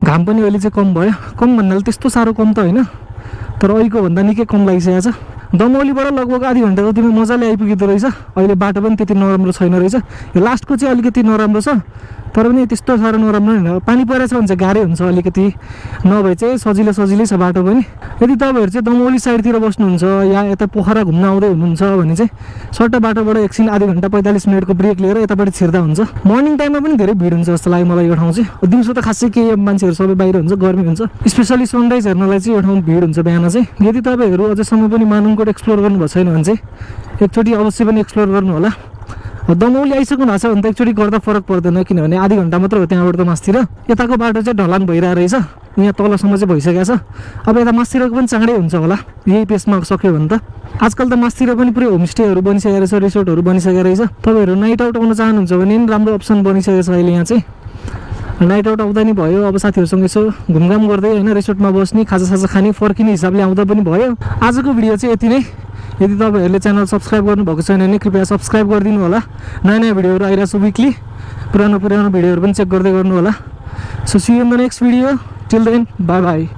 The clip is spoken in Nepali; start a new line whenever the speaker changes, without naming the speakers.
घाम पनि अहिले चाहिँ कम भयो कम भन्नाले त्यस्तो साह्रो कम त होइन तर अहिलेको भन्दा निकै कम लागिसकेको छ दमौलीबाट लगभग आधी घन्टा जतिमा मजाले आइपुगिँदो रहेछ अहिले बाटो पनि त्यति नराम्रो छैन रहेछ यो लास्टको चाहिँ अलिकति नराम्रो छ तर पनि त्यस्तो साह्रो नराम्रो होइन पानी परेछ भने चाहिँ गाह्रै हुन्छ अलिकति नभए चाहिँ सजिलै छ बाटो पनि यदि तपाईँहरू चाहिँ दमौली साइडतिर बस्नुहुन्छ या यता पोखरा घुम्न आउँदै हुनुहुन्छ भने चाहिँ सट्ट बाटोबाट एकछिन आधी घन्टा 45 मिनटको ब्रेक लिएर यतापट्टि छिर्दा हुन्छ मर्निङ टाइममा पनि धेरै भिड हुन्छ जस्तो लाग्यो मलाई यो ठाउँ चाहिँ दिउँसो त खासै केही मान्छेहरू सबै बाहिर हुन्छ गर्मी हुन्छ स्पेसली सनराइज हेर्नलाई चाहिँ यो ठाउँ भिड हुन्छ बिहान चाहिँ यदि तपाईँहरू अझैसम्म पनि मानुङकोट एक्सप्लोर गर्नुभएको छैन भने चाहिँ एकचोटि अवश्य पनि एक्सप्लोर गर्नु होला दमौली आइसक्नु भएको छ भने त एकचोटि गर्दा फरक पर्दैन किनभने आधी घन्टा मात्र हो त्यहाँबाट त मासतिर यताको बाटो चाहिँ ढलान भइरहेको रहेछ यहाँ तलसम्म चाहिँ भइसकेको छ अब यता मासतिरको पनि चाँडै हुन्छ होला यही पेसमा सक्यो भने त आजकल त मासतिर पनि पुरै होमस्टेहरू बनिसकेको रहेछ रिसोर्टहरू बनिसकेको रहेछ तपाईँहरू नाइट आउट आउन चाहनुहुन्छ भने नि राम्रो अप्सन बनिसकेको छ अहिले यहाँ चाहिँ नाइट आउट आउँदा नि भयो अब साथीहरूसँग यसो घुमघाम गर्दै होइन रिसोर्टमा बस्ने खाजासाजा खाने फर्किने हिसाबले आउँदा पनि भयो आजको भिडियो चाहिँ यति नै यदि तपाईँहरूले च्यानल सब्सक्राइब गर्नुभएको छैन भने कृपया सब्सक्राइब गरिदिनु होला नयाँ भिडियोहरू आइरहेको छ विकली पुरानो भिडियोहरू पनि चेक गर्दै गर्नु होला so see you in the next video till then bye by